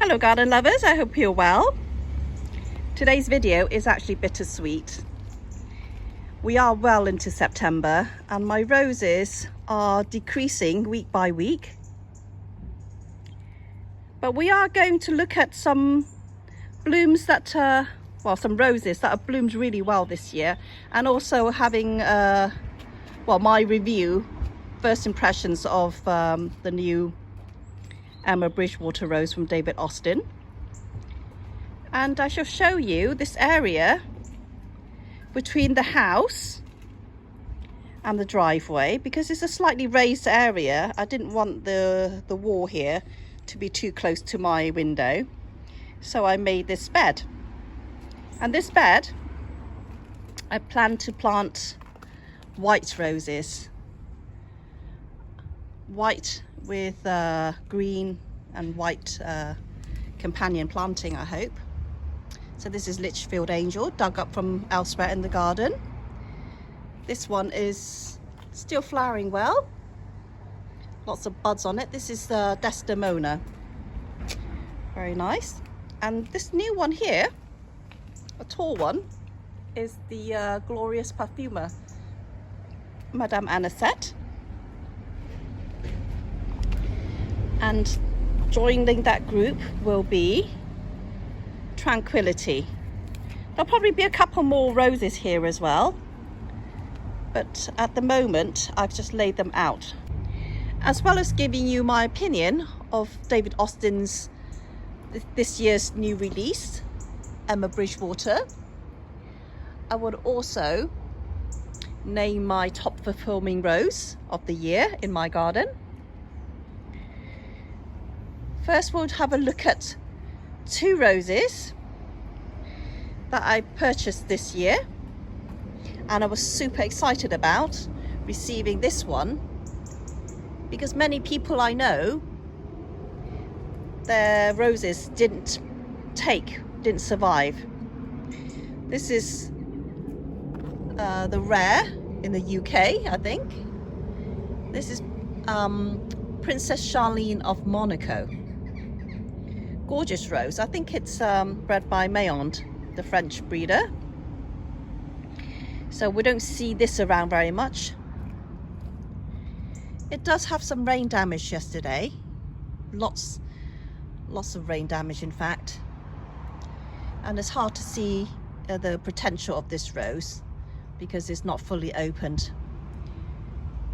Hello garden lovers, I hope you're well. Today's video is actually bittersweet. We are well into September and my roses are decreasing week by week. But we are going to look at some blooms that some roses that have bloomed really well this year, and also having my review, first impressions of the new Bridgewater rose from David Austin. And I shall show you this area between the house and the driveway, because it's a slightly raised area. I didn't want the wall here to be too close to my window, so I made this bed. And this bed, I plan to plant white roses, white with green and white companion planting, I hope. So this is Litchfield Angel, dug up from elsewhere in the garden. This one is still flowering well, lots of buds on it. This is Desdemona, very nice. And this new one here, a tall one, is the Glorious Perfumer, Madame Anisette. And joining that group will be Tranquility. There'll probably be a couple more roses here as well, but at the moment I've just laid them out, as well as giving you my opinion of David Austin's this year's new release, Emma Bridgewater. I would also name my top performing rose of the year in my garden. First, we'll have a look at two roses that I purchased this year, and I was super excited about receiving this one because many people I know, their roses didn't survive. This is the rare in the UK, I think. This is Princess Charlene of Monaco. Gorgeous rose. I think it's bred by Mayond, the French breeder. So we don't see this around very much. It does have some rain damage yesterday. Lots of rain damage, in fact. And it's hard to see the potential of this rose because it's not fully opened.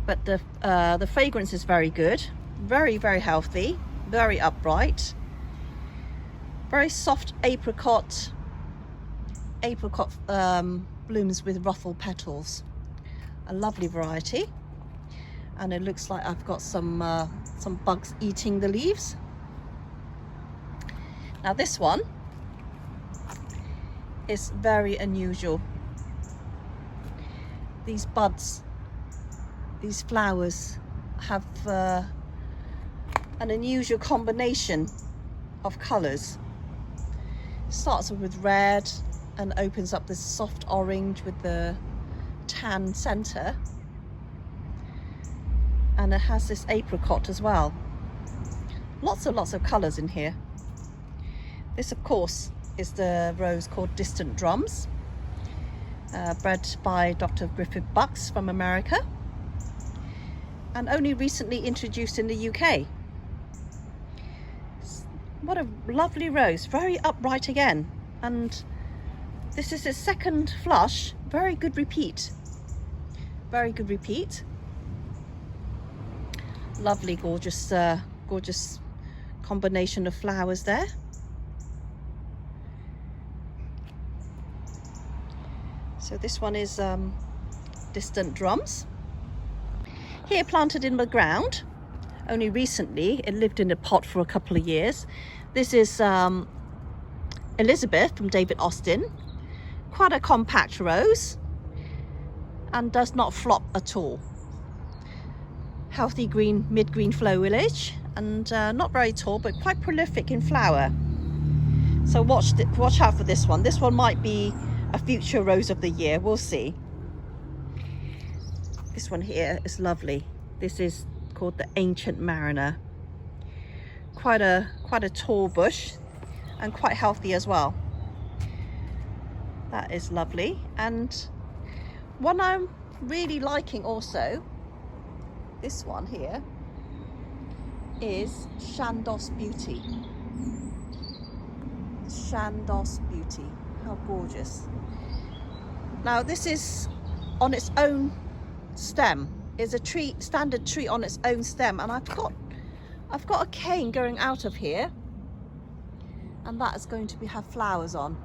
But the fragrance is very good, very, very healthy, very upright. Very soft apricot blooms with ruffled petals. A lovely variety. And it looks like I've got some bugs eating the leaves. Now this one is very unusual. These buds, these flowers have an unusual combination of colours. Starts with red and opens up this soft orange with the tan centre, and it has this apricot as well. Lots of colours in here. This of course is the rose called Distant Drums, bred by Dr. Griffith Bucks from America, and only recently introduced in the UK. What a lovely rose, very upright again, and this is his second flush. Very good repeat, very good repeat. Lovely, gorgeous combination of flowers there. So this one is Distant Drums. Here planted in the ground. Only recently, it lived in a pot for a couple of years. This is Elizabeth from David Austin. Quite a compact rose and does not flop at all. Healthy green, mid-green foliage, and not very tall, but quite prolific in flower. So watch out for this one. This one might be a future rose of the year, we'll see. This one here is lovely. This is called the Ancient Mariner. quite a tall bush and quite healthy as well. That is lovely. And one I'm really liking also, this one here, is Shandos Beauty. Shandos Beauty, how gorgeous. Now this is on its own stem, is a tree, standard tree on its own stem, and I've got a cane going out of here, and that is going to have flowers on.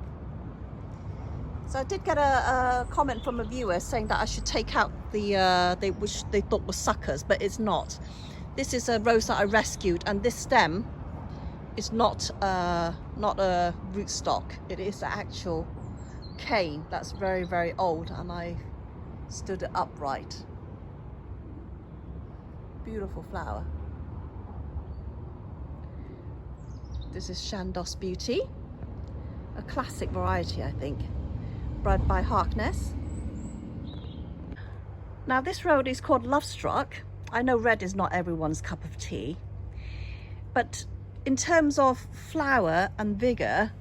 So I did get a comment from a viewer saying that I should take out the which they thought was suckers, but it's not. This is a rose that I rescued, and this stem is not a rootstock. It is the actual cane that's very, very old, and I stood it upright. Beautiful flower. This is Shandos Beauty, a classic variety, I think, bred by Harkness. Now this rose is called Lovestruck. I know red is not everyone's cup of tea, but in terms of flower and vigor,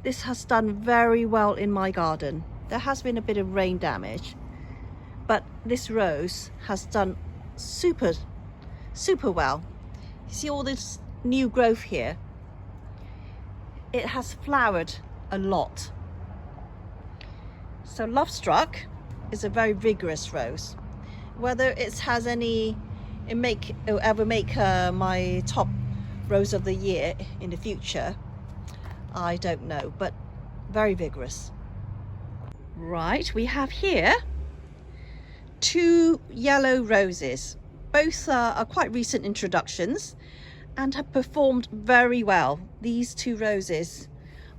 this has done very well in my garden. There has been a bit of rain damage, but this rose has done super well. You see all this new growth here? It has flowered a lot. So Lovestruck is a very vigorous rose. Whether it has any, it'll ever make my top rose of the year in the future, I don't know, but very vigorous. Right, we have here 2 yellow roses. Both are quite recent introductions and have performed very well. These 2 roses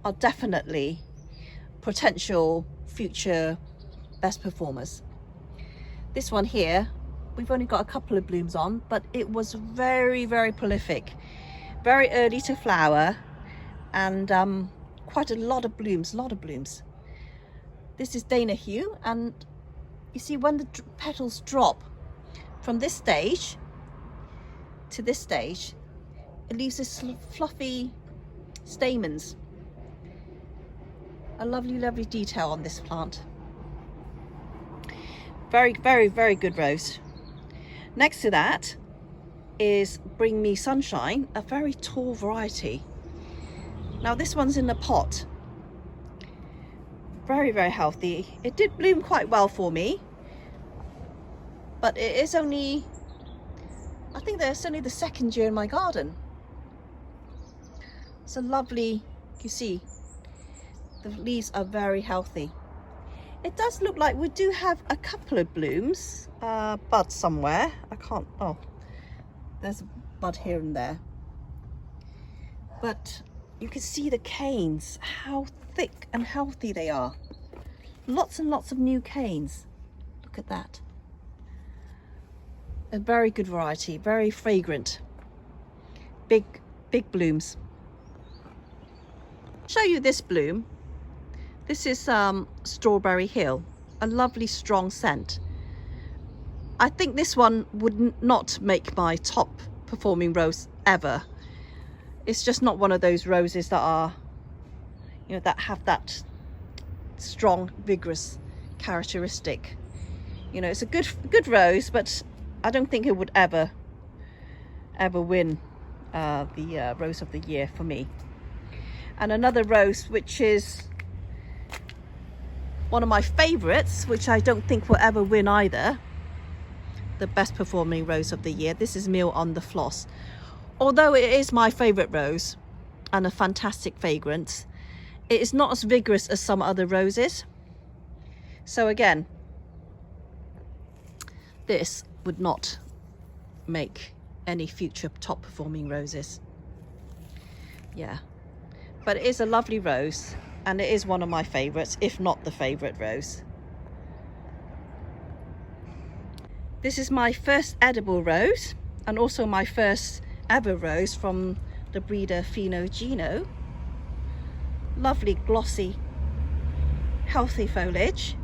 are definitely potential future best performers. This one here, we've only got a couple of blooms on, but it was very, very prolific, very early to flower, and quite a lot of blooms, This is Dana Hue, and you see when the petals drop from this stage to this stage, it leaves this fluffy stamens. A lovely, lovely detail on this plant. Very, very, very good rose. Next to that is Bring Me Sunshine, a very tall variety. Now this one's in the pot. Very, very healthy. It did bloom quite well for me, but it is only, I think there's only the 2nd year in my garden. It's a lovely, you see, the leaves are very healthy. It does look like we do have a couple of blooms, buds somewhere. I can't, oh, there's a bud here and there. But you can see the canes, how thick and healthy they are. Lots and lots of new canes. Look at that. A very good variety, very fragrant. Big blooms. Show you this bloom. This is Strawberry Hill, a lovely strong scent. I think this one would not make my top performing rose ever. It's just not one of those roses that are, you know, that have that strong, vigorous characteristic. You know, it's a good rose, but I don't think it would ever win the rose of the year for me. And another rose which is one of my favorites, which I don't think will ever win either, the best performing rose of the year. This is Meal on the Floss. Although it is my favorite rose and a fantastic fragrance, it is not as vigorous as some other roses. So again, this would not make any future top performing roses. Yeah, but it is a lovely rose, and it is one of my favorites, if not the favorite rose. This is my first edible rose, and also my first ever rose from the breeder Fino Gino. Lovely, glossy, healthy foliage,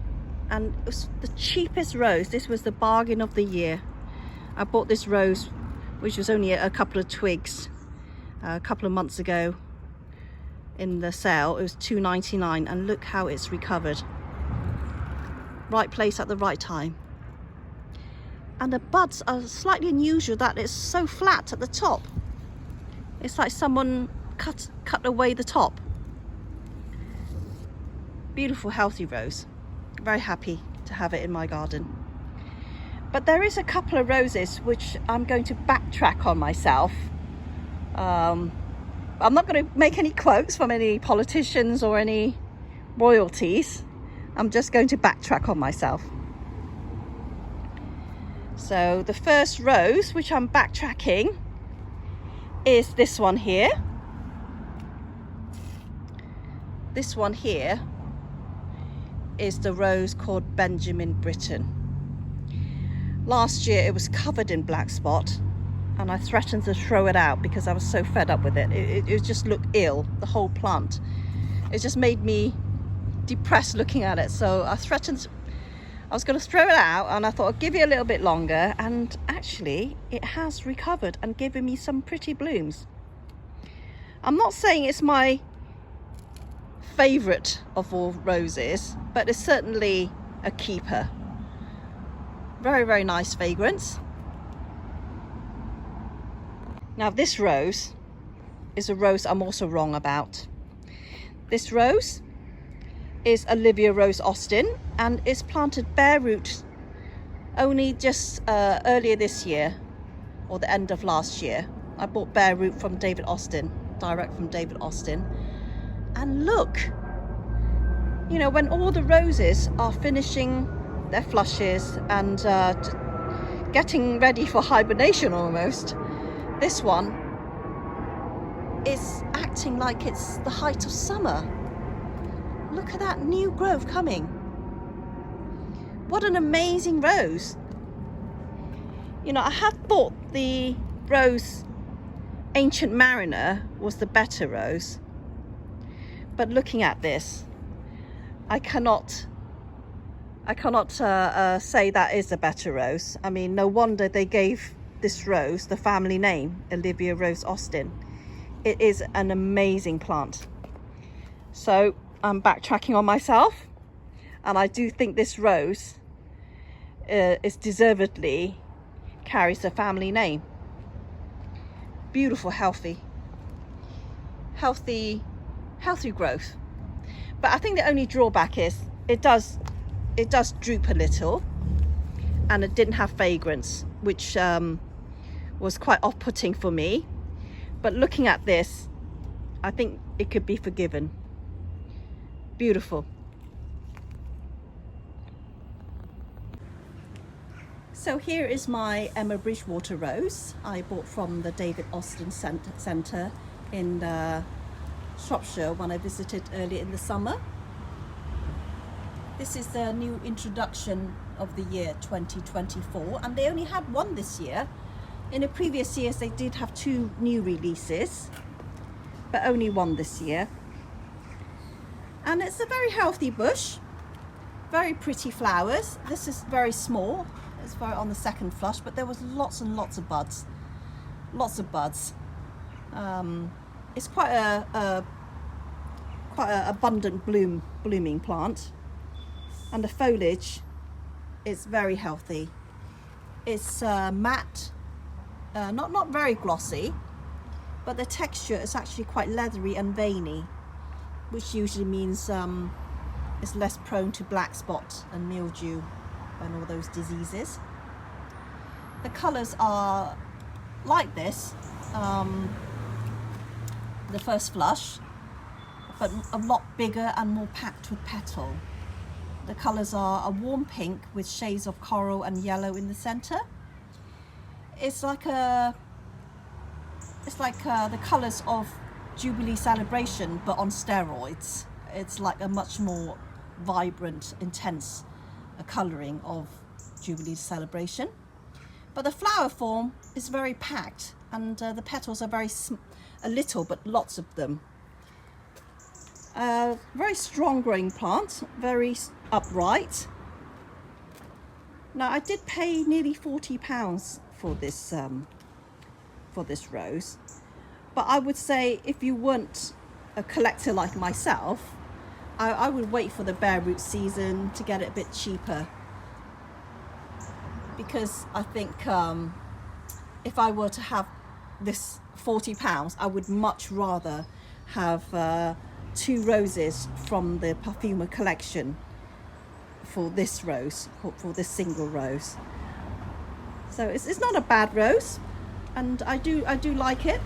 and it was the cheapest rose. This was the bargain of the year. I bought this rose, which was only a couple of twigs, a couple of months ago in the sale. It was $2.99, and look how it's recovered. Right place at the right time. And the buds are slightly unusual that it's so flat at the top. It's like someone cut away the top. Beautiful, healthy rose. Very happy to have it in my garden. But there is a couple of roses which I'm going to backtrack on myself. I'm not going to make any quotes from any politicians or any royalties. I'm just going to backtrack on myself. So the first rose which I'm backtracking is this one here. This one here is the rose called Benjamin Britten. Last year it was covered in black spot, and I threatened to throw it out because I was so fed up with it. It just looked ill, the whole plant. It just made me depressed looking at it. So I threatened I was going to throw it out, and I thought I'd give it a little bit longer, and actually it has recovered and given me some pretty blooms. I'm not saying it's my favourite of all roses, but it's certainly a keeper. Very, very nice fragrance. Now this rose is a rose I'm also wrong about. This rose is Olivia Rose Austin, and it's planted bare root only just earlier this year, or the end of last year. I bought bare root from David Austin, direct from David Austin. And look, you know, when all the roses are finishing their flushes and getting ready for hibernation almost, this one is acting like it's the height of summer. Look at that new growth coming. What an amazing rose. You know, I had thought the rose Ancient Mariner was the better rose, but looking at this, I cannot say that is a better rose. I mean, no wonder they gave this rose the family name, Olivia Rose Austin. It is an amazing plant. So I'm backtracking on myself, and I do think this rose is deservedly carries the family name. Beautiful, healthy growth. But I think the only drawback is it does droop a little, and it didn't have fragrance, which was quite off-putting for me. But looking at this, I think it could be forgiven. Beautiful. So here is my Emma Bridgewater rose I bought from the David Austin Centre in Shropshire when I visited earlier in the summer. This is the new introduction of the year 2024, and they only had one this year. In the previous years they did have 2 new releases, but only one this year. And it's a very healthy bush, very pretty flowers. This is very small, it's very on the second flush, but there was lots and lots of buds. It's quite a abundant blooming plant, and the foliage is very healthy. It's matte, not very glossy, but the texture is actually quite leathery and veiny, which usually means it's less prone to black spot and mildew and all those diseases. The colours are like this, the first flush, but a lot bigger and more packed with petal. The colours are a warm pink with shades of coral and yellow in the centre. It's like the colours of Jubilee Celebration, but on steroids. It's like a much more vibrant, intense colouring of Jubilee Celebration. But the flower form is very packed, and the petals are a little, but lots of them. Very strong growing plant, very upright. Now I did pay nearly £40 for this rose. But I would say if you weren't a collector like myself, I would wait for the bare root season to get it a bit cheaper, because I think if I were to have this £40, I would much rather have 2 roses from the Perfumer collection for this rose, for this single rose. So it's not a bad rose, and I do like it,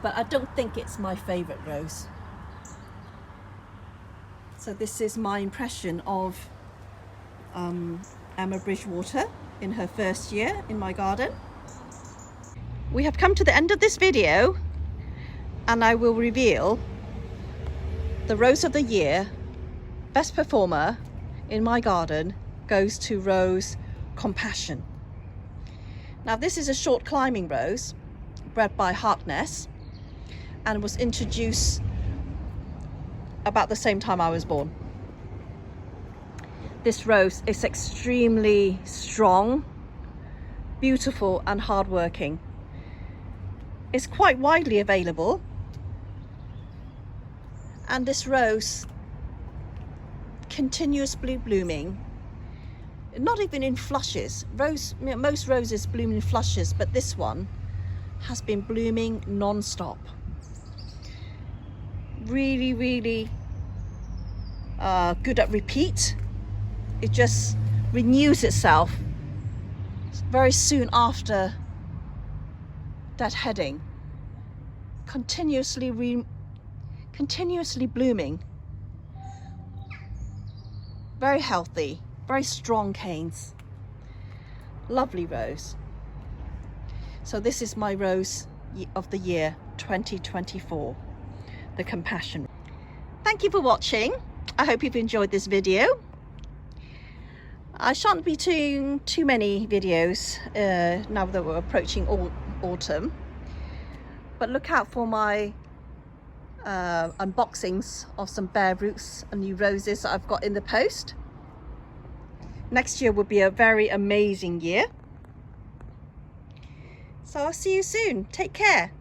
but I don't think it's my favorite rose. So this is my impression of Emma Bridgewater in her first year in my garden. We have come to the end of this video, and I will reveal the rose of the year. Best performer in my garden goes to Rose Compassion. Now this is a short climbing rose bred by Harkness and was introduced about the same time I was born. This rose is extremely strong, beautiful and hardworking. It's quite widely available, and this rose continuously blooming, not even in flushes. Most roses bloom in flushes, but this one has been blooming non-stop. Really good at repeat. It just renews itself very soon after deadheading, continuously blooming. Very healthy, very strong canes. Lovely rose. So this is my rose of the year 2024, the Compassion. Thank you for watching. I hope you've enjoyed this video. I shan't be doing too many videos now that we're approaching autumn, but look out for my unboxings of some bare roots and new roses that I've got in the post. Next year will be a very amazing year. So I'll see you soon. Take care.